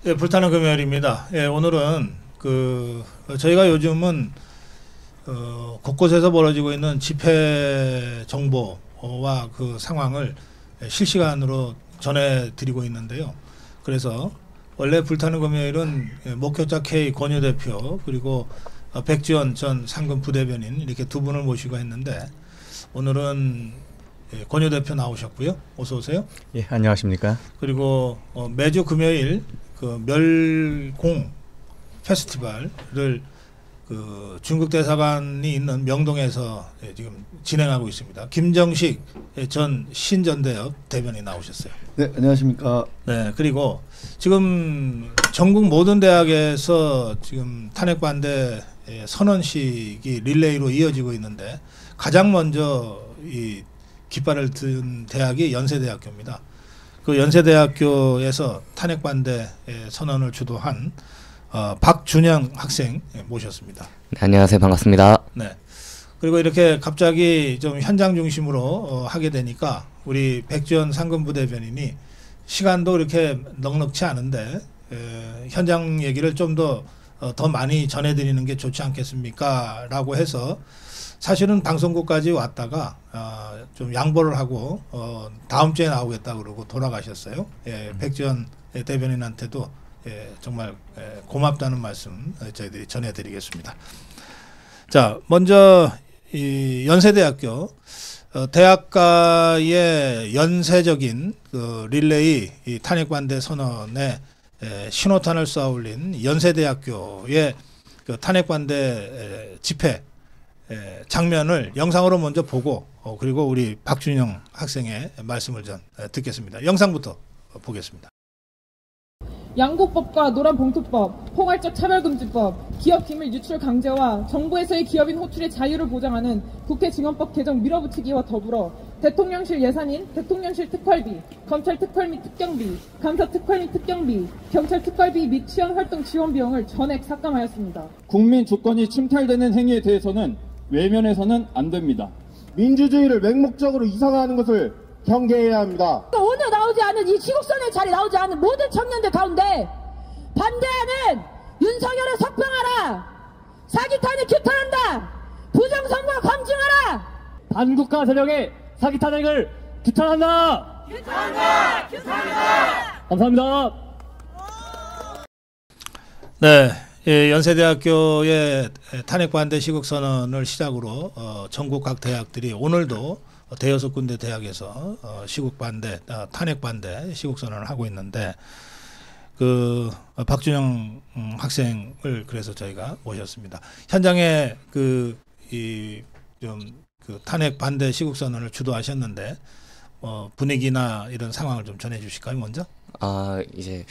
예, 불타는 금요일입니다. 예, 오늘은 저희가 요즘은 곳곳에서 벌어지고 있는 집회 정보와 그 상황을 실시간으로 전해드리고 있는데요. 그래서 원래 불타는 금요일은 목격자 K 권유 대표 그리고 백지원 전 상금 부대변인 이렇게 두 분을 모시고 했는데 오늘은 권유 대표 나오셨고요. 어서 오세요. 예, 안녕하십니까. 그리고 매주 금요일 그 멸공 페스티벌을 그 중국 대사관이 있는 명동에서 지금 진행하고 있습니다. 김정식 전 신전대협 대변인 나오셨어요. 네, 안녕하십니까. 네, 그리고 지금 전국 모든 대학에서 지금 탄핵 반대 선언식이 릴레이로 이어지고 있는데 가장 먼저 이 깃발을 든 대학이 연세대학교입니다. 그 연세대학교에서 탄핵 반대 선언을 주도한 박준영 학생 모셨습니다. 네, 안녕하세요. 반갑습니다. 네. 그리고 이렇게 갑자기 좀 현장 중심으로 하게 되니까 우리 백지원 상근부대변인이 시간도 이렇게 넉넉치 않은데 현장 얘기를 좀 더 많이 전해드리는 게 좋지 않겠습니까? 라고 해서 사실은 방송국까지 왔다가 좀 양보를 하고 다음 주에 나오겠다 그러고 돌아가셨어요. 예, 백지원 대변인한테도 정말 고맙다는 말씀 저희들이 전해드리겠습니다. 자, 먼저 이 연세대학교 대학가의 연쇄적인 그 릴레이 이 탄핵 반대 선언에 신호탄을 쏘아올린 연세대학교의 그 탄핵 반대 집회 장면을 영상으로 먼저 보고 그리고 우리 박준영 학생의 말씀을 전 듣겠습니다. 영상부터 보겠습니다. 양곡법과 노란봉투법, 포괄적 차별금지법, 기업기밀 유출 강제와 정부에서의 기업인 호출의 자유를 보장하는 국회 증언법 개정 밀어붙이기와 더불어 대통령실 예산인 대통령실 특활비, 검찰 특활 및 특경비, 감사 특활 및 특경비, 경찰 특활비 및 치안활동 지원 비용을 전액 삭감하였습니다. 국민 주권이 침탈되는 행위에 대해서는 외면해서는 안 됩니다. 민주주의를 맹목적으로 이상화하는 것을 경계해야 합니다. 오늘 나오지 않은 이 지국선의 자리 나오지 않은 모든 청년들 가운데 반대하는 윤석열을 석방하라. 사기 탄핵 규탄한다. 부정선거 검증하라. 반국가 세력의 사기 탄핵을 규탄한다. 규탄한다. 규탄한다. 감사합니다. 네, 연세대학교의 탄핵 반대 시국 선언을 시작으로 전국 각 대학들이 오늘도 대여섯 군데 대학에서 시국 반대, 탄핵 반대 시국 선언을 하고 있는데 그 박준영 학생을 그래서 저희가 모셨습니다. 현장에 그 탄핵 반대 시국 선언을 주도하셨는데 분위기나 이런 상황을 좀 전해주실까요, 먼저? 이제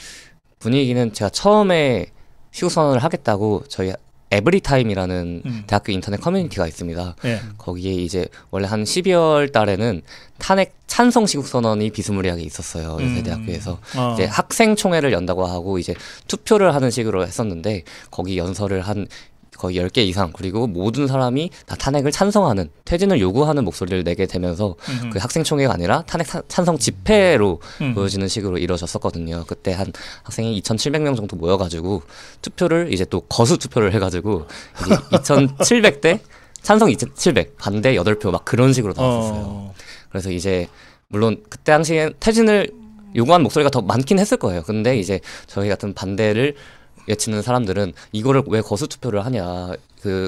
분위기는 제가 처음에 시국 선언을 하겠다고 저희 에브리타임이라는 대학교 인터넷 커뮤니티가 있습니다. 네. 거기에 이제 원래 한 12월 달에는 탄핵 찬성 시국 선언이 비스무리하게 있었어요. 연세대학교에서 이제 학생총회를 연다고 하고 이제 투표를 하는 식으로 했었는데 거기 연설을 한 거의 10개 이상 그리고 모든 사람이 다 탄핵을 찬성하는 퇴진을 요구하는 목소리를 내게 되면서 그 학생총회가 아니라 탄핵 찬성 집회로 보여지는 식으로 이루어졌었거든요. 그때 한 학생이 2,700명 정도 모여가지고 투표를 이제 또 거수 투표를 해가지고 이게 2,700대 찬성 2,700 반대 8표 막 그런 식으로 나왔었어요. 그래서 이제 물론 그때 당시에 퇴진을 요구하는 목소리가 더 많긴 했을 거예요. 근데 이제 저희 같은 반대를 외치는 사람들은 이거를 왜 거수 투표를 하냐,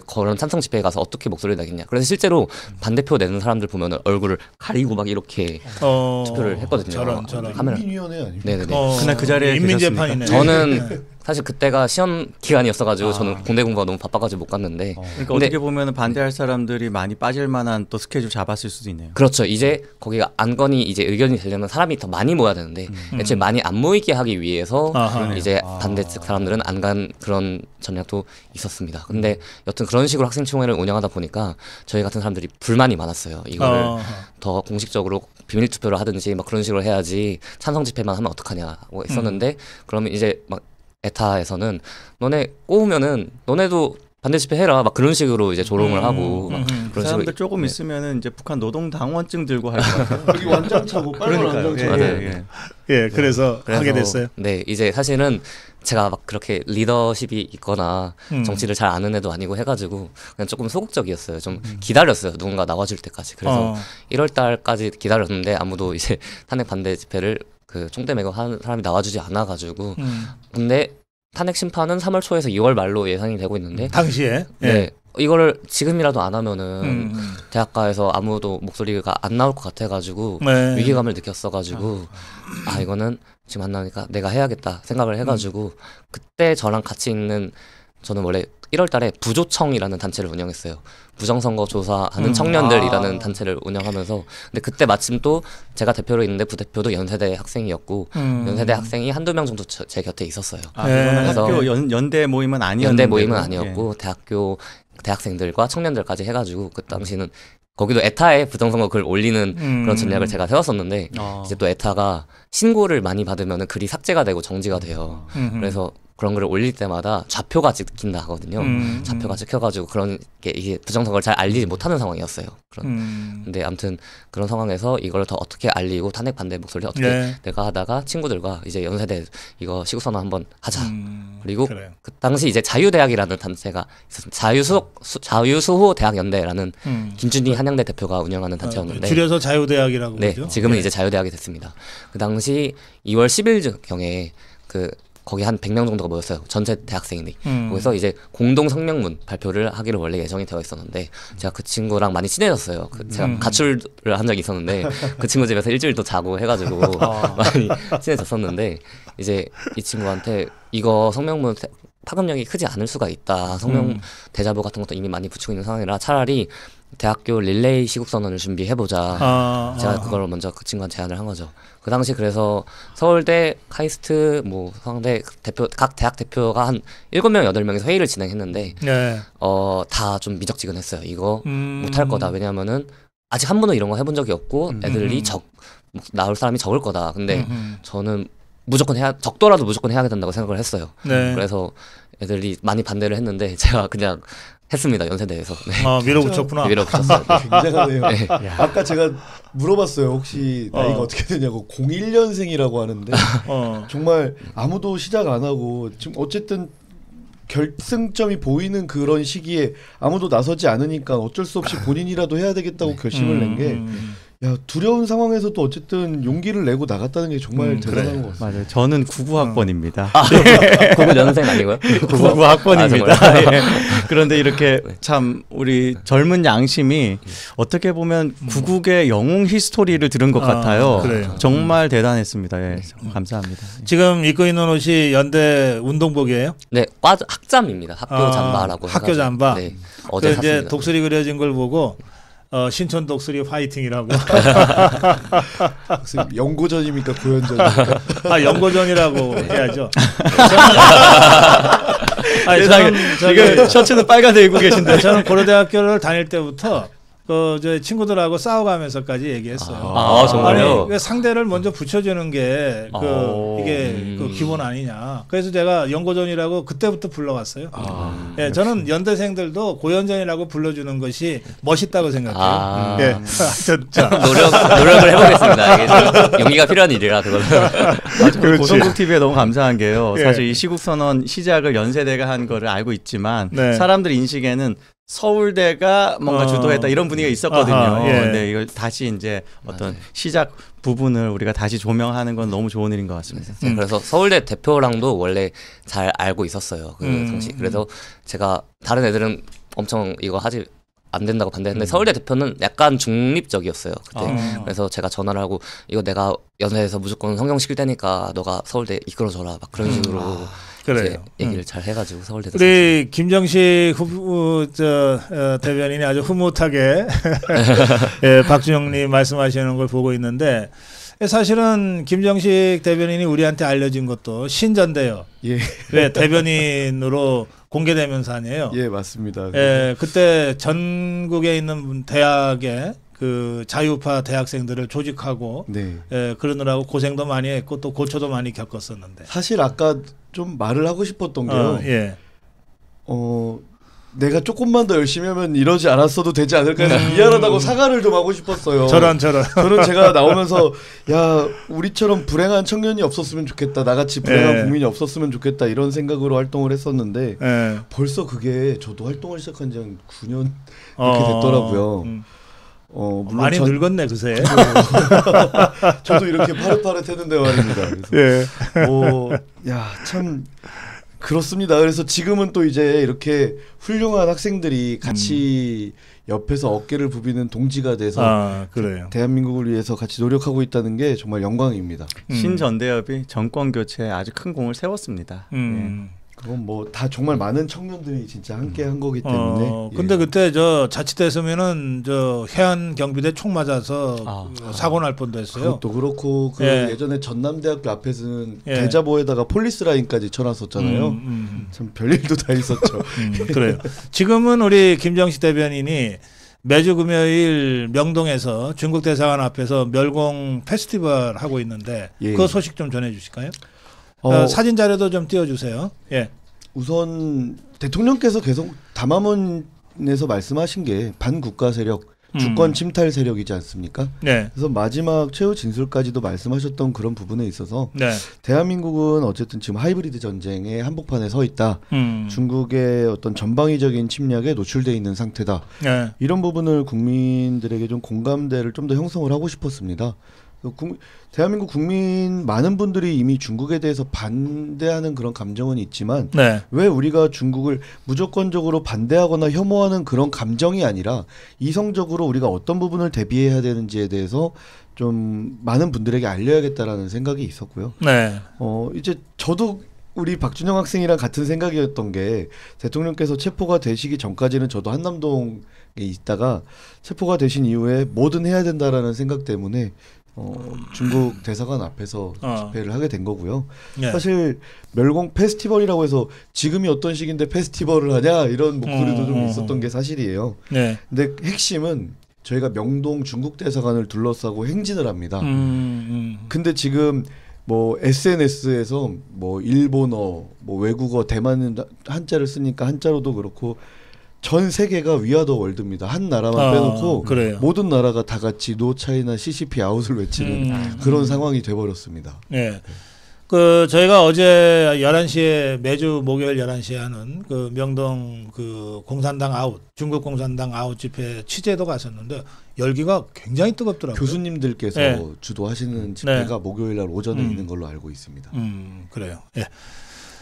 그런 찬성 집회에 가서 어떻게 목소리를 내겠냐. 그래서 실제로 반대표 내는 사람들 보면 얼굴을 가리고 막 이렇게 투표를 했거든요. 저런. 카메라. 인민위원회 아닙니까? 네네네. 그날 그 자리에 인민재판이네. 저는 사실 그때가 시험 기간이었어가지고 저는 공대 공부가 너무 바빠가지고 못 갔는데. 그러니까 어떻게 보면 반대할 사람들이 많이 빠질 만한 또 스케줄 잡았을 수도 있네요. 그렇죠. 이제 거기가 안건이 이제 의견이 되려면 사람이 더 많이 모여야 되는데 애초에 많이 안 모이게 하기 위해서 이제 반대 측 사람들은 안 간 그런 전략도 있었습니다. 근데 여튼 그런 식으로 학생총회를 운영하다 보니까 저희 같은 사람들이 불만이 많았어요. 이거를 더 공식적으로 비밀 투표를 하든지 막 그런 식으로 해야지 찬성 집회만 하면 어떡하냐고 했었는데 그러면 이제 막 에타에서는 너네 꼬우면은 너네도 반대 집회 해라 막 그런 식으로 이제 조롱을 하고 막 그 그런 사람들 식으로 조금 네. 있으면은 이제 북한 노동당원증 들고 할 것 같아요. 여기 완장차고 빨간 그러니까요. 완장차. 예, 그래서 하게 됐어요. 네, 이제 사실은 제가 막 그렇게 리더십이 있거나 음. 정치를 잘 아는 애도 아니고 해가지고 그냥 조금 소극적이었어요. 좀 기다렸어요. 누군가 나와줄 때까지. 그래서 1월 달까지 기다렸는데 아무도 이제 탄핵 반대 집회를 그 총대 메고 하는 사람이 나와주지 않아가지고 근데 탄핵 심판은 3월 초에서 2월 말로 예상이 되고 있는데 당시에 네. 이거를 지금이라도 안 하면은 대학가에서 아무도 목소리가 안 나올 것 같아가지고 네. 위기감을 느꼈어가지고 아 이거는 지금 안 나오니까 내가 해야겠다 생각을 해가지고 그때 저랑 같이 있는 저는 원래 1월 달에 부조청이라는 단체를 운영했어요. 부정선거 조사하는 청년들이라는 단체를 운영하면서 근데 그때 마침 또 제가 대표로 있는데 부대표도 연세대 학생이었고 연세대 학생이 한두 명 정도 제 곁에 있었어요. 그래서 학교 연대 모임은 아니었는데 연대 모임은 아니었고 대학교 대학생들과 청년들까지 해가지고 그 당시는 거기도 에타에 부정선거 글 올리는 그런 전략을 제가 세웠었는데 이제 또 에타가 신고를 많이 받으면 글이 삭제가 되고 정지가 돼요. 그래서 그런 글을 올릴 때마다 좌표가 찍힌다 하거든요. 좌표가 찍혀가지고 그런 게 이게 부정선거를 잘 알리지 못하는 상황이었어요. 근데 아무튼 그런 상황에서 이걸 더 어떻게 알리고 탄핵 반대 목소리를 어떻게 내가 하다가 친구들과 이제 연세대 이거 시국선언 한번 하자. 그리고 그래요. 그 당시 이제 자유대학이라는 단체가 있었습니다. 자유수호 대학연대라는 김준희 한양대 대표가 운영하는 단체였는데 줄여서 자유대학이라고 네, 그러죠. 지금은 이제 자유대학이 됐습니다. 그 당시 2월 10일경에 그 거기 한 100명 정도가 모였어요. 전체 대학생들이. 거기서 이제 공동 성명문 발표를 하기로 원래 예정이 되어 있었는데 제가 그 친구랑 많이 친해졌어요. 제가 가출을 한 적이 있었는데 그 친구 집에서 일주일도 자고 해가지고 많이 친해졌었는데 이제 이 친구한테 이거 성명문 파급력이 크지 않을 수가 있다. 성명 대자보 같은 것도 이미 많이 붙이고 있는 상황이라 차라리 대학교 릴레이 시국선언을 준비해보자. 제가 그걸 먼저 그 친구한테 제안을 한 거죠. 그 당시 그래서 서울대, 카이스트, 뭐 서강대 대표 각 대학 대표가 한 7명, 8명이서 회의를 진행했는데 네. 다 좀 미적지근했어요. 이거 못할 거다. 왜냐하면은 아직 한 번도 이런 거 해본 적이 없고 애들이 나올 사람이 적을 거다. 근데 저는 무조건 적더라도 무조건 해야 된다고 생각을 했어요. 네. 그래서 애들이 많이 반대를 했는데 제가 그냥 했습니다. 연세대에서. 네. 밀어붙였구나. 밀어붙였어요. 굉장하네요. 아까 제가 물어봤어요. 혹시 나이가 어떻게 되냐고. 01년생이라고 하는데 정말 아무도 시작 안 하고 지금 어쨌든 결승점이 보이는 그런 시기에 아무도 나서지 않으니까 어쩔 수 없이 본인이라도 해야 되겠다고 결심을 낸 게 야, 두려운 상황에서도 어쨌든 용기를 내고 나갔다는 게 정말 대단한 것 같습니다. 맞아요. 저는 99학번입니다. 99년생 아니고요? 99학번입니다. 예. 그런데 이렇게 참 우리 젊은 양심이 어떻게 보면 구국의 영웅 히스토리를 들은 것 같아요. 그래요. 정말 대단했습니다. 예. 감사합니다. 지금 입고 있는 옷이 연대 운동복이에요? 네, 학잠입니다. 학교 잠바라고 학교 해가지고. 잠바. 네, 어제 이제 샀습니다. 독수리 그려진 걸 보고 신촌 독수리 화이팅이라고. 연고전입니까 고연전입니까? 연고전이라고 해야죠. 세상에 지금 셔츠는 빨간색 입고 계신데 저는 고려대학교를 다닐 때부터 저 친구들하고 싸워가면서까지 얘기했어요. 정말요? 아니, 상대를 먼저 붙여주는 게 이게 그 기본 아니냐. 그래서 제가 연고전이라고 그때부터 불러왔어요. 예, 저는 연대생들도 고연전이라고 불러주는 것이 멋있다고 생각해요. 예, 노력을 해보겠습니다. 이게 용기가 필요한 일이라 그거는. 고성국 TV에 너무 감사한 게요. 예. 사실 이 시국선언 시작을 연세대가 한 거를 알고 있지만 네. 사람들 인식에는 서울대가 뭔가 주도했다 이런 분위기가 있었거든요. 아하, 예. 근데 이걸 다시 이제 어떤 시작 부분을 우리가 다시 조명하는 건 너무 좋은 일인 것 같습니다. 네, 그래서 서울대 대표랑도 원래 잘 알고 있었어요. 그 당시. 그래서 제가 다른 애들은 엄청 이거 하지 안 된다고 반대했는데 서울대 대표는 약간 중립적이었어요. 그때. 그래서 제가 전화를 하고 이거 내가 연세에서 무조건 성경시킬 테니까 너가 서울대 이끌어줘라 막 그런 식으로 그래요. 얘기를 잘 해가지고 서울대도 우리 김정식 대변인이 아주 흐뭇하게 예, 박준영님 말씀하시는 걸 보고 있는데 사실은 김정식 대변인이 우리한테 알려진 것도 신전대요. 예. 네, 대변인으로 공개되면서 아니에요. 예, 맞습니다. 예, 그때 전국에 있는 대학에 그 자유파 대학생들을 조직하고 네. 예, 그러느라고 고생도 많이 했고 또 고초도 많이 겪었었는데. 사실 아까 좀 말을 하고 싶었던 게요. 예. 내가 조금만 더 열심히 하면 이러지 않았어도 되지 않을까 해서 미안하다고 사과를 좀 하고 싶었어요. 저런. 저는 제가 나오면서 야 우리처럼 불행한 청년이 없었으면 좋겠다. 나같이 불행한 국민이 없었으면 좋겠다. 이런 생각으로 활동을 했었는데 벌써 그게 저도 활동을 시작한 지 한 9년 이렇게 됐더라고요. 물론 많이 늙었네 그새. 저도 이렇게 파릇파릇했는데 말입니다. 그래서 참 그렇습니다. 그래서 지금은 또 이제 이렇게 훌륭한 학생들이 같이 옆에서 어깨를 부비는 동지가 돼서 그래요. 대한민국을 위해서 같이 노력하고 있다는 게 정말 영광입니다. 신전대협이 정권 교체에 아주 큰 공을 세웠습니다. 그건 뭐 다 정말 많은 청년들이 진짜 함께 한 거기 때문에. 근데 그때 저 자칫했으면은 저 해안 경비대 총 맞아서 사고 날 뻔도 했어요. 그것도 그렇고 예전에 전남대학교 앞에서는 대자보에다가 폴리스 라인까지 쳐놨었잖아요. 참 별일도 다 있었죠. 그래요. 지금은 우리 김정식 대변인이 매주 금요일 명동에서 중국 대사관 앞에서 멸공 페스티벌 하고 있는데 그 소식 좀 전해주실까요? 사진 자료도 좀 띄워주세요. 우선 대통령께서 계속 담화문에서 말씀하신 게 반국가 세력, 주권 침탈 세력이지 않습니까? 그래서 마지막 최후 진술까지도 말씀하셨던 그런 부분에 있어서 대한민국은 어쨌든 지금 하이브리드 전쟁의 한복판에 서 있다. 중국의 어떤 전방위적인 침략에 노출돼 있는 상태다. 이런 부분을 국민들에게 좀 공감대를 좀 더 형성을 하고 싶었습니다. 대한민국 국민 많은 분들이 이미 중국에 대해서 반대하는 그런 감정은 있지만 왜 우리가 중국을 무조건적으로 반대하거나 혐오하는 그런 감정이 아니라 이성적으로 우리가 어떤 부분을 대비해야 되는지에 대해서 좀 많은 분들에게 알려야겠다라는 생각이 있었고요. 이제 저도 우리 박준영 학생이랑 같은 생각이었던 게 대통령께서 체포가 되시기 전까지는 저도 한남동에 있다가 체포가 되신 이후에 뭐든 해야 된다라는 생각 때문에 중국 대사관 앞에서 집회를 하게 된 거고요. 사실 멸공 페스티벌이라고 해서 지금이 어떤 시기인데 페스티벌을 하냐 이런 목소리도 좀 있었던 게 사실이에요. 근데 핵심은 저희가 명동 중국 대사관을 둘러싸고 행진을 합니다. 근데 지금 뭐 SNS에서 뭐 일본어, 뭐 외국어, 대만 한자를 쓰니까 한자로도 그렇고 전 세계가 위아더 월드입니다. 한 나라만 빼놓고 모든 나라가 다 같이 노 차이나 CCP 아웃을 외치는 그런 상황이 돼버렸습니다. 그 저희가 어제 11시에 매주 목요일 11시에 하는 그 명동 그 공산당 아웃, 중국 공산당 아웃 집회 취재도 갔었는데 열기가 굉장히 뜨겁더라고요. 교수님들께서 주도하시는 집회가 목요일 날 오전에 있는 걸로 알고 있습니다. 그래요.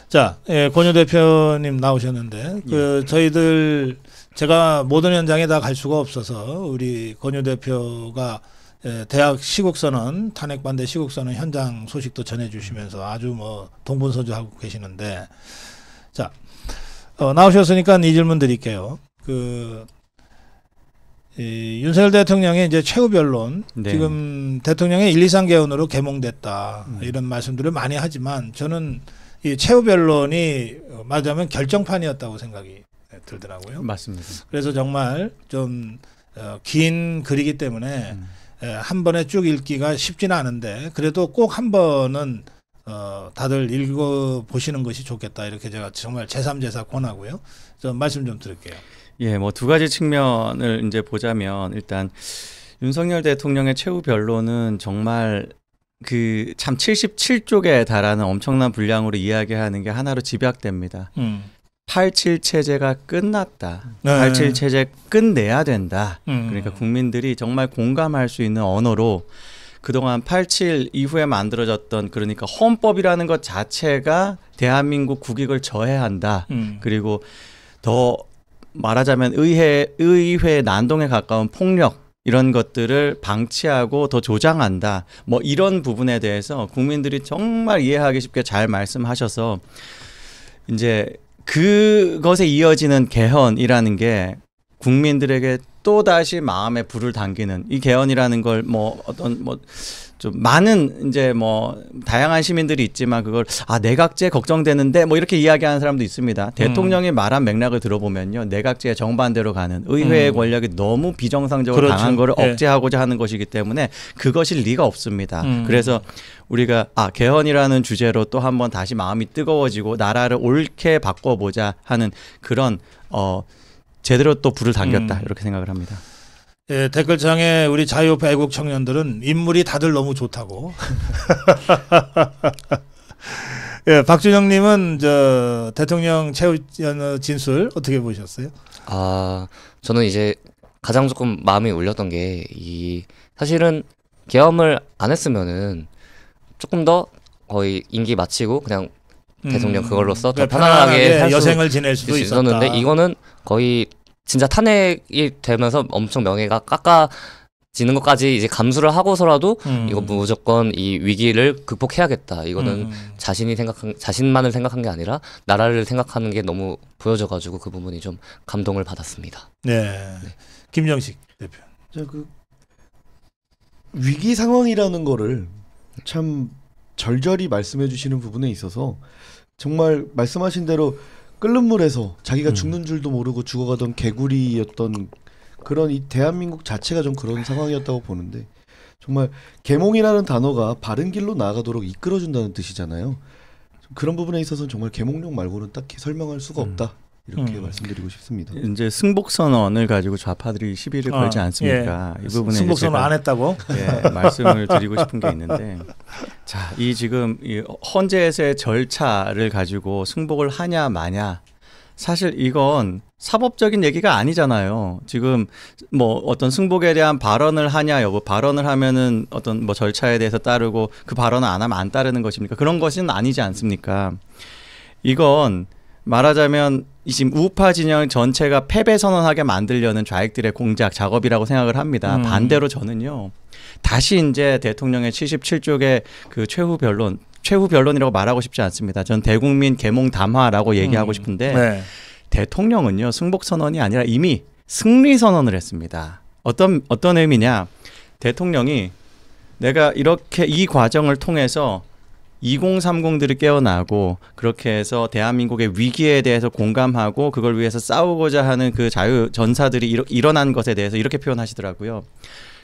자, 권유 대표님 나오셨는데 저희들 제가 모든 현장에 다 갈 수가 없어서 우리 권유 대표가 대학 시국선언 탄핵 반대 시국선언 현장 소식도 전해주시면서 아주 뭐 동분서주하고 계시는데 자 나오셨으니까 이 질문 드릴게요. 윤석열 대통령의 이제 최후 변론 지금 대통령의 1, 2, 3개헌으로 개몽됐다 이런 말씀들을 많이 하지만 저는 이 최후 변론이 말하자면 결정판이었다고 생각이 들더라고요. 맞습니다. 그래서 정말 좀 긴 글이기 때문에 한 번에 쭉 읽기가 쉽지는 않은데 그래도 꼭 한 번은 다들 읽어보시는 것이 좋겠다 이렇게 제가 정말 제3제사 권하고요. 좀 말씀 좀 드릴게요. 뭐 두 가지 측면을 이제 보자면 일단 윤석열 대통령의 최후 변론은 정말 그 참 77쪽에 달하는 엄청난 분량으로 이야기하는 게 하나로 집약됩니다. 87 체제가 끝났다. 87 체제 끝내야 된다. 그러니까 국민들이 정말 공감할 수 있는 언어로 그동안 87 이후에 만들어졌던 그러니까 헌법이라는 것 자체가 대한민국 국익을 저해한다. 그리고 더 말하자면 의회 난동에 가까운 폭력 이런 것들을 방치하고 더 조장한다. 뭐 이런 부분에 대해서 국민들이 정말 이해하기 쉽게 잘 말씀하셔서 이제 그것에 이어지는 개헌이라는 게 국민들에게 또 다시 마음에 불을 당기는 이 개헌이라는 걸 뭐 어떤 뭐 좀 많은 이제 뭐 다양한 시민들이 있지만 그걸 내각제 걱정되는데 뭐 이렇게 이야기하는 사람도 있습니다. 대통령이 말한 맥락을 들어보면요, 내각제에 정반대로 가는 의회의 권력이 너무 비정상적으로 그렇죠. 강한 거를 예. 억제하고자 하는 것이기 때문에 그것일 리가 없습니다. 그래서 우리가 개헌이라는 주제로 또 한번 다시 마음이 뜨거워지고 나라를 옳게 바꿔보자 하는 그런 제대로 또 불을 당겼다 이렇게 생각을 합니다. 예, 댓글창에 우리 자유우파 애국 청년들은 인물이 다들 너무 좋다고. 예, 박준영님은 저 대통령 최후 진술 어떻게 보셨어요? 저는 이제 가장 조금 마음이 울렸던 게 사실은 계엄을 안 했으면은 조금 더 거의 임기 마치고 그냥 대통령 그걸로써 더 편안하게 살 여생을 지낼 수도 있었는데 있었다. 이거는 거의 진짜 탄핵이 되면서 엄청 명예가 깎아지는 것까지 이제 감수를 하고서라도 이거 무조건 이 위기를 극복해야겠다. 이거는 자신만을 생각한 게 아니라 나라를 생각하는 게 너무 보여져가지고 그 부분이 좀 감동을 받았습니다. 네. 김정식 대표. 그 위기 상황이라는 거를 참 절절히 말씀해 주시는 부분에 있어서 정말 말씀하신 대로 끓는 물에서 자기가 죽는 줄도 모르고 죽어가던 개구리였던 그런 이 대한민국 자체가 좀 그런 상황이었다고 보는데, 정말 계몽이라는 단어가 바른 길로 나아가도록 이끌어준다는 뜻이잖아요. 그런 부분에 있어서는 정말 계몽용 말고는 딱히 설명할 수가 없다. 이렇게 말씀드리고 싶습니다. 이제 승복선언을 가지고 좌파들이 시비를 걸지 않습니까? 예. 이 부분에 승복선언 안 했다고? 예, 말씀을 드리고 싶은 게 있는데, 자, 이 지금 이 헌재에서의 절차를 가지고 승복을 하냐 마냐, 사실 이건 사법적인 얘기가 아니잖아요. 지금 뭐 어떤 승복에 대한 발언을 하냐 여부, 발언을 하면은 어떤 뭐 절차에 대해서 따르고 그 발언을 안 하면 안 따르는 것입니까? 그런 것은 아니지 않습니까? 이건 말하자면 지금 우파 진영 전체가 패배 선언하게 만들려는 좌익들의 공작 작업이라고 생각을 합니다. 반대로 저는요, 다시 이제 대통령의 77쪽의 그 최후 변론이라고 말하고 싶지 않습니다. 전 대국민 계몽 담화라고 얘기하고 싶은데, 네. 대통령은요 승복 선언이 아니라 이미 승리 선언을 했습니다. 어떤 의미냐? 대통령이 내가 이렇게 이 과정을 통해서 2030들이 깨어나고 그렇게 해서 대한민국의 위기에 대해서 공감하고 그걸 위해서 싸우고자 하는 그 자유 전사들이 일어난 것에 대해서 이렇게 표현하시더라고요.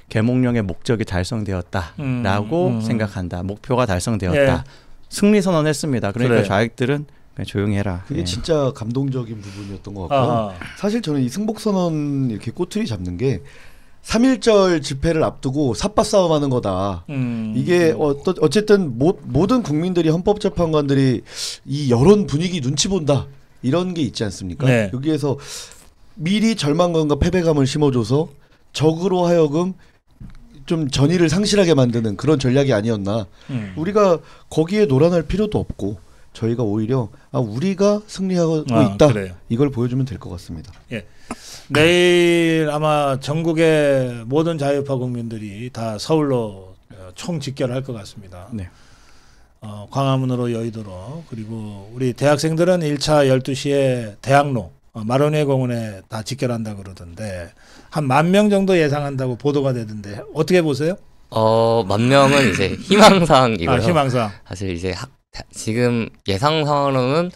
계몽령의 목적이 달성되었다라고 생각한다. 목표가 달성되었다. 예. 승리 선언했습니다. 그러니까 그래. 좌익들은 그냥 조용히 해라. 그게 예. 진짜 감동적인 부분이었던 것 같고요. 사실 저는 이 승복선언 이렇게 꼬투리 잡는 게 3.1절 집회를 앞두고 삿바 싸움하는 거다. 이게 어쨌든 모든 국민들이 헌법재판관들이 이 여론 분위기 눈치 본다. 이런 게 있지 않습니까? 네. 여기에서 미리 절망감과 패배감을 심어줘서 적으로 하여금 좀 전의를 상실하게 만드는 그런 전략이 아니었나. 우리가 거기에 놀아날 필요도 없고 저희가 오히려 우리가 승리하고 있다. 그래요. 이걸 보여주면 될 것 같습니다. 예. 내일 아마 전국의 모든 자유파 국민들이 다 서울로 총 집결할 것 같습니다. 네. 광화문으로 여의도로, 그리고 우리 대학생들은 1차 12시에 대학로 마로니에 공원에 다 집결한다 그러던데 한 10,000명 정도 예상한다고 보도가 되던데 어떻게 보세요? 10,000명은 이제 희망사항이고요. 희망사항. 사실 이제 지금 예상 상황으로는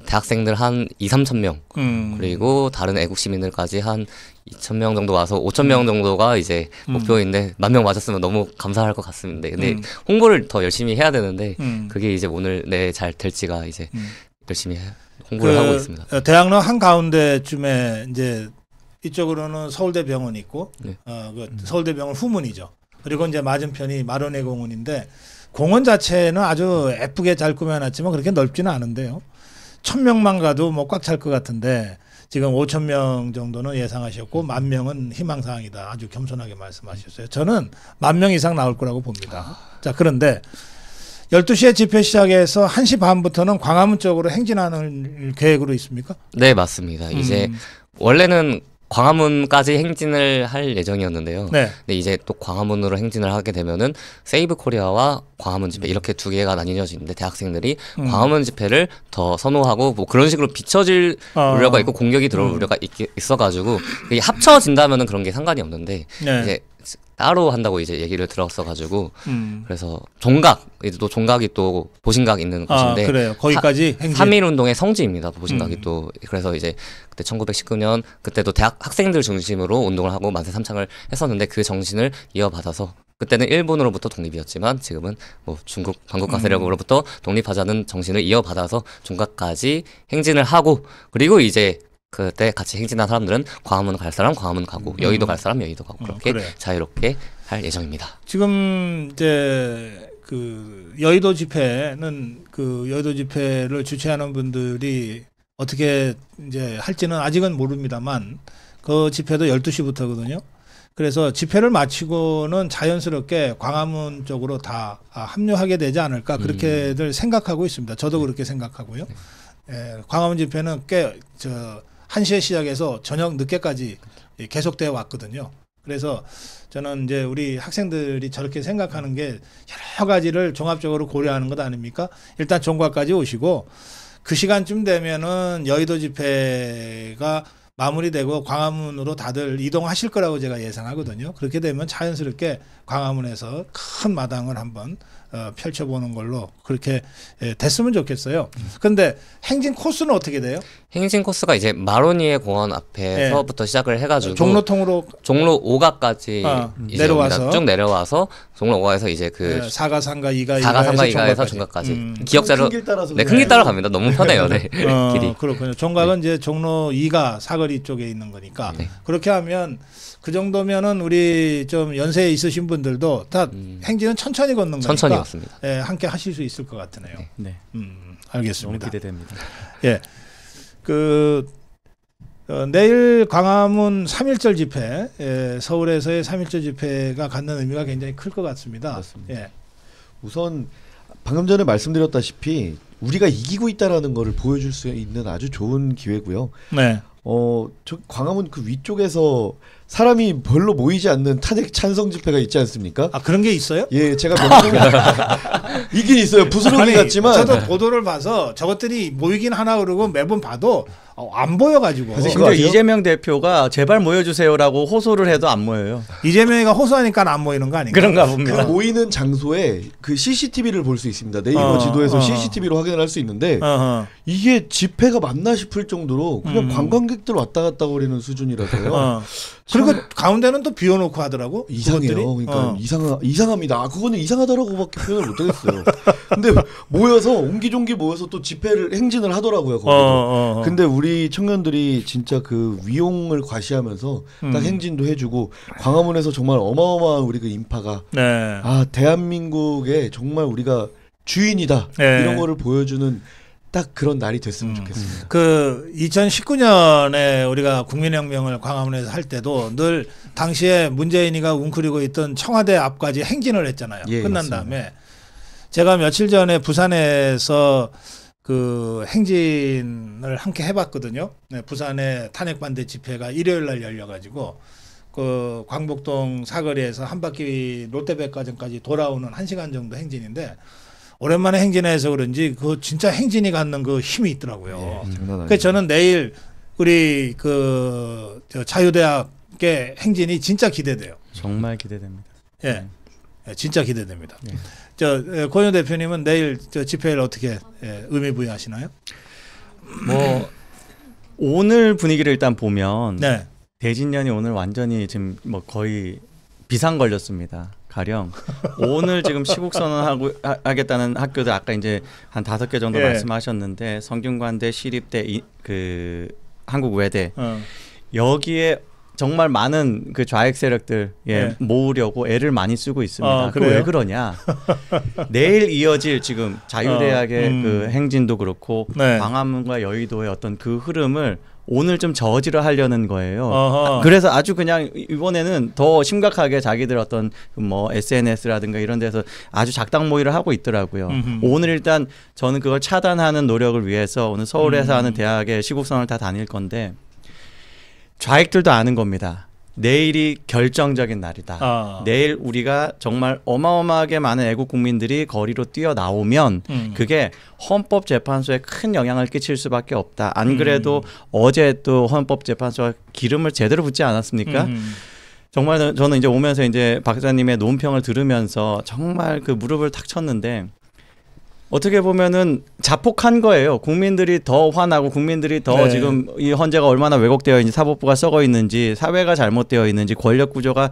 대학생들 한 2-3천 명 그리고 다른 애국 시민들까지 한 2,000명 정도 와서 5,000명 정도가 이제 목표인데 10,000명 맞았으면 너무 감사할 것 같습니다. 근데 홍보를 더 열심히 해야 되는데 그게 이제 오늘 내일 잘 될지가 이제 열심히 홍보를 하고 있습니다. 대학로 한 가운데쯤에 이제 이쪽으로는 서울대병원이 있고 네. 서울대병원 후문이죠. 그리고 이제 맞은편이 마로니에 공원인데 공원 자체는 아주 예쁘게 잘 꾸며놨지만 그렇게 넓지는 않은데요. 1,000명만 가도 뭐 꽉 찰 것 같은데 지금 5,000명 정도는 예상하셨고 10,000명은 희망사항이다. 아주 겸손하게 말씀하셨어요. 저는 10,000명 이상 나올 거라고 봅니다. 자, 그런데 12시에 집회 시작해서 1시 반부터는 광화문 쪽으로 행진하는 계획으로 있습니까? 네, 맞습니다. 이제 원래는 광화문까지 행진을 할 예정이었는데요. 네. 근데 이제 또 광화문으로 행진을 하게 되면은 세이브 코리아와 광화문 집회 이렇게 두 개가 나뉘어지는데 대학생들이 광화문 집회를 더 선호하고 뭐 그런 식으로 비춰질 우려가 있고 공격이 들어올 우려가 있어가지고 이게 합쳐진다면은 그런 게 상관이 없는데 네. 이제 따로 한다고 이제 얘기를 들었어가지고 그래서 종각 이제 또 종각이 또 보신각 있는 곳인데 그래요. 거기까지 행진. 3.1 운동의 성지입니다. 보신각이 또 그래서 이제 그때 1919년 그때도 대학 학생들 중심으로 운동을 하고 만세 삼창을 했었는데 그 정신을 이어받아서 그때는 일본으로부터 독립이었지만 지금은 뭐 중국 광국가 세력으로부터 독립하자는 정신을 이어받아서 종각까지 행진을 하고 그리고 이제 그때 같이 행진한 사람들은 광화문 갈 사람 광화문 가고 여의도 갈 사람 여의도 가고 그렇게 그래. 자유롭게 할 예정입니다. 지금 이제 그 여의도 집회는 그 여의도 집회를 주최하는 분들이 어떻게 이제 할지는 아직은 모릅니다만 그 집회도 12시부터거든요. 그래서 집회를 마치고는 자연스럽게 광화문 쪽으로 다 합류하게 되지 않을까 그렇게들 생각하고 있습니다. 저도 그렇게 생각하고요. 광화문 집회는 꽤 1시에 시작해서 저녁 늦게까지 계속되어 왔거든요. 그래서 저는 이제 우리 학생들이 저렇게 생각하는 게 여러 가지를 종합적으로 고려하는 것 아닙니까? 일단 종각까지 오시고 그 시간쯤 되면은 여의도 집회가 마무리되고 광화문으로 다들 이동하실 거라고 제가 예상하거든요. 그렇게 되면 자연스럽게 광화문에서 큰 마당을 한번 펼쳐보는 걸로 그렇게 됐으면 좋겠어요. 그런데 행진 코스는 어떻게 돼요? 행진 코스가 이제 마로니에 공원 앞에서부터 시작을 해가지고 종로통으로 종로 5가까지 내려와서 쭉 내려와서 종로 5가에서 이제 그 4가 3가 2가 2가에서 종각까지 기억자로 큰 길 따라 갑니다. 너무 편해요. 네. 길이. 그렇군요. 종각은 이제 종로 2가 사거리 쪽에 있는 거니까 그렇게 하면 그 정도면은 우리 좀 연세 있으신 분들도 다 행진은 천천히 걷는 거니까 천천히 걷습니다. 예, 함께 하실 수 있을 것 같으네요. 네. 알겠습니다. 너무 기대됩니다. 예. 내일 광화문 3.1절 집회, 서울에서의 3.1절 집회가 갖는 의미가 굉장히 클 것 같습니다. 맞습니다. 예. 우선 방금 전에 말씀드렸다시피 우리가 이기고 있다라는 것을 보여줄 수 있는 아주 좋은 기회고요. 네. 저 광화문 그 위쪽에서 사람이 별로 모이지 않는 탄핵 찬성 집회가 있지 않습니까? 아, 그런 게 있어요? 예, 제가 있긴 있어요. 부스러기 같지만 저도 보도를 봐서 저것들이 모이긴 하나 그러고 매번 봐도 안 보여가지고. 심지어 이재명 대표가 제발 모여주세요라고 호소를 해도 안 모여요. 이재명이가 호소하니까 안 모이는 거 아닌가? 그런가 봅니다. 그 모이는 장소에 그 CCTV를 볼 수 있습니다. 네이버 지도에서 CCTV로 확인을 할 수 있는데 이게 집회가 맞나 싶을 정도로 그냥 관광객들 왔다 갔다 거리는 수준이라서요. 그리고 가운데는 또 비워놓고 하더라고. 이상해요. 그러니까 이상합니다. 그거는 이상하다라고밖에 표현을 못하겠어요. 근데 모여서 옹기종기 모여서 또 집회를 행진을 하더라고요. 거기도. 근데 우리 청년들이 진짜 그 위용을 과시하면서 딱 행진도 해주고 광화문에서 정말 어마어마한 우리 그 인파가 대한민국에 정말 우리가 주인이다 이런 거를 보여주는 딱 그런 날이 됐으면 좋겠습니다. 그 2019년에 우리가 국민혁명을 광화문에서 할 때도 늘 당시에 문재인이가 웅크리고 있던 청와대 앞까지 행진을 했잖아요. 끝난 맞습니다. 다음에 제가 며칠 전에 부산에서 그 행진을 함께 해봤거든요. 부산의 탄핵반대 집회가 일요일 날 열려가지고 그 광복동 사거리에서 한 바퀴 롯데백화점까지 돌아오는 1시간 정도 행진인데 오랜만에 행진해서 그런지 그 진짜 행진이 갖는 그 힘이 있더라고요. 그래서 저는 내일 우리 그 자유대학의 행진이 진짜 기대돼요. 정말 기대됩니다. 예, 진짜 기대됩니다. 고현 대표님은 내일 집회를 어떻게 의미 부여하시나요? 뭐 오늘 분위기를 일단 보면 대진년이 오늘 완전히 지금 뭐 거의 비상 걸렸습니다. 가령 오늘 지금 시국 선언하고 하겠다는 학교들 아까 이제 한 5개 정도 말씀하셨는데 성균관대, 시립대, 그 한국 외대 여기에 정말 많은 그 좌익 세력들 모으려고 애를 많이 쓰고 있습니다. 그거 왜 그러냐? 내일 이어질 지금 자유대학의 그 행진도 그렇고 광화문과 여의도의 어떤 그 흐름을 오늘 좀 저지를 하려는 거예요. 그래서 아주 그냥 이번에는 더 심각하게 자기들 어떤 뭐 SNS라든가 이런 데서 아주 작당 모의를 하고 있더라고요. 오늘 일단 저는 그걸 차단하는 노력을 위해서 오늘 서울에서 하는 대학의 시국선언을 다 다닐 건데 좌익들도 아는 겁니다. 내일이 결정적인 날이다. 내일 우리가 정말 어마어마하게 많은 애국 국민들이 거리로 뛰어나오면 그게 헌법재판소에 큰 영향을 끼칠 수밖에 없다. 안 그래도 어제 또 헌법재판소가 기름을 제대로 붓지 않았습니까? 정말 저는 이제 오면서 이제 박사님의 논평을 들으면서 정말 그 무릎을 탁 쳤는데 어떻게 보면은 자폭한 거예요. 국민들이 더 화나고 국민들이 더 지금 이 헌재가 얼마나 왜곡되어 있는지, 사법부가 썩어 있는지, 사회가 잘못되어 있는지, 권력 구조가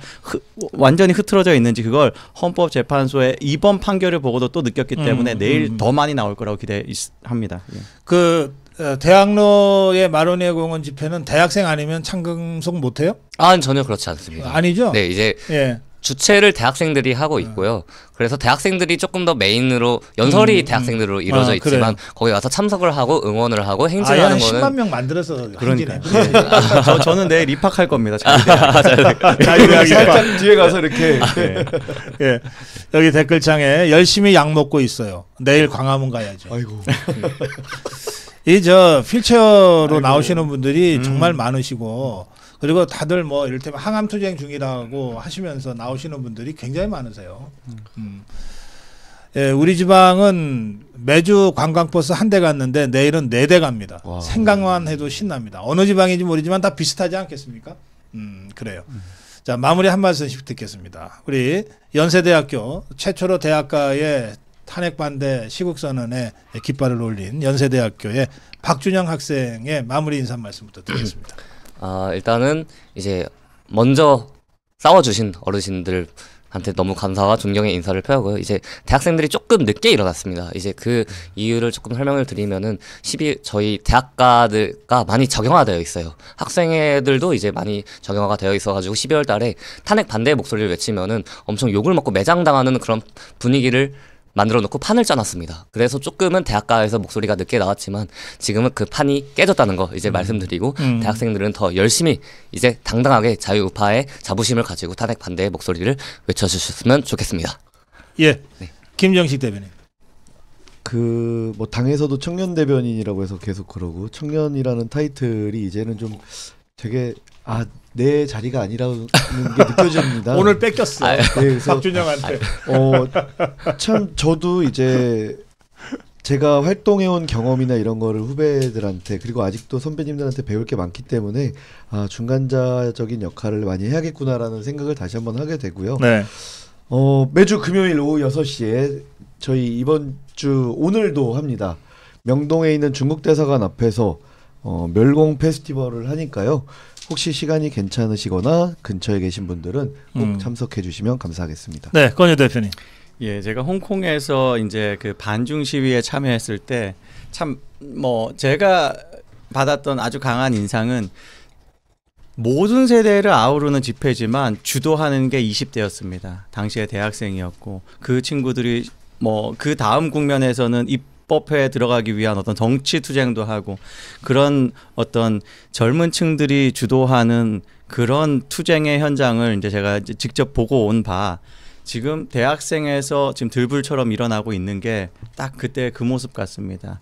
완전히 흐트러져 있는지 그걸 헌법재판소의 이번 판결을 보고도 또 느꼈기 때문에 내일 더 많이 나올 거라고 기대합니다. 예. 그 대학로의 마로니에 공원 집회는 대학생 아니면 참석 못해요? 아, 전혀 그렇지 않습니다. 아니죠? 네, 이제 주최를 대학생들이 하고 있고요. 그래서 대학생들이 조금 더 메인으로 연설이 대학생들로 이루어져 있지만 거기 와서 참석을 하고 응원을 하고 행진하는 거는 10만 명 만들어서 그러니까 저는 내일 입학할 겁니다. 자유대학 입학 뒤에 가서 이렇게 예. 여기 댓글창에 열심히 약 먹고 있어요. 내일 광화문 가야죠. 아이고. 이 저 휠체어로 나오시는 분들이 정말 많으시고 그리고 다들 뭐 이를테면 항암 투쟁 중이라고 하시면서 나오시는 분들이 굉장히 많으세요. 예, 우리 지방은 매주 관광버스 한 대 갔는데 내일은 4대 갑니다. 와. 생각만 해도 신납니다. 어느 지방인지 모르지만 다 비슷하지 않겠습니까? 그래요. 자, 마무리 한 말씀씩 듣겠습니다. 우리 연세대학교 최초로 대학가에 탄핵 반대 시국선언에 깃발을 올린 연세대학교의 박준영 학생의 마무리 인사 말씀부터 드리겠습니다. 일단은 이제 먼저 싸워주신 어르신들한테 너무 감사와 존경의 인사를 표하고요. 이제 대학생들이 조금 늦게 일어났습니다. 이제 그 이유를 조금 설명을 드리면은 저희 대학가들과 많이 적용화되어 있어요. 학생회들도 이제 많이 적용화가 되어 있어가지고 12월 달에 탄핵 반대의 목소리를 외치면은 엄청 욕을 먹고 매장당하는 그런 분위기를 만들어 놓고 판을 짜놨습니다. 그래서 조금은 대학가에서 목소리가 늦게 나왔지만 지금은 그 판이 깨졌다는 거 이제 말씀드리고 대학생들은 더 열심히 이제 당당하게 자유우파의 자부심을 가지고 탄핵 반대의 목소리를 외쳐주셨으면 좋겠습니다. 예, 네. 김정식 대변인. 그 뭐 당에서도 청년 대변인이라고 해서 계속 그러고 청년이라는 타이틀이 이제는 좀 되게 내 자리가 아니라는 게 느껴집니다. 오늘 뺏겼어. 네, 그래서 박준영한테. 참 저도 이제 제가 활동해온 경험이나 이런 거를 후배들한테 그리고 아직도 선배님들한테 배울 게 많기 때문에 중간자적인 역할을 많이 해야겠구나라는 생각을 다시 한번 하게 되고요. 네. 매주 금요일 오후 6시에 저희 이번 주 오늘도 합니다. 명동에 있는 중국대사관 앞에서 멸공 페스티벌을 하니까요. 혹시 시간이 괜찮으시거나 근처에 계신 분들은 꼭 참석해 주시면 감사하겠습니다. 네, 권유 대표님. 예, 제가 홍콩에서 이제 그 반중 시위에 참여했을 때 참 뭐 제가 받았던 아주 강한 인상은 모든 세대를 아우르는 집회지만 주도하는 게 20대였습니다. 당시에 대학생이었고 그 친구들이 뭐 그 다음 국면에서는 입법회에 들어가기 위한 어떤 정치 투쟁도 하고 그런 어떤 젊은 층들이 주도하는 그런 투쟁의 현장을 이제 제가 이제 직접 보고 온 바 지금 대학생에서 지금 들불처럼 일어나고 있는 게 딱 그때 그 모습 같습니다.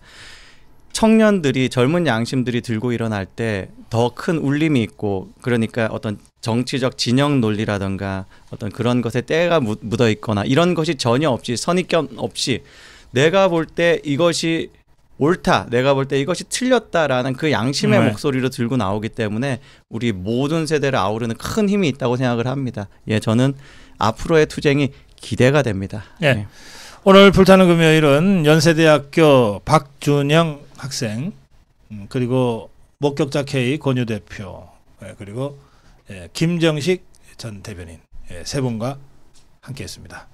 청년들이 젊은 양심들이 들고 일어날 때 더 큰 울림이 있고 그러니까 어떤 정치적 진영 논리라든가 어떤 그런 것에 때가 묻어 있거나 이런 것이 전혀 없이 선입견 없이 내가 볼 때 이것이 옳다, 내가 볼 때 이것이 틀렸다라는 그 양심의 목소리로 들고 나오기 때문에 우리 모든 세대를 아우르는 큰 힘이 있다고 생각을 합니다. 예, 저는 앞으로의 투쟁이 기대가 됩니다. 예. 예. 오늘 불타는 금요일은 연세대학교 박준영 학생 그리고 목격자 K 권유 대표 그리고 김정식 전 대변인 세 분과 함께했습니다.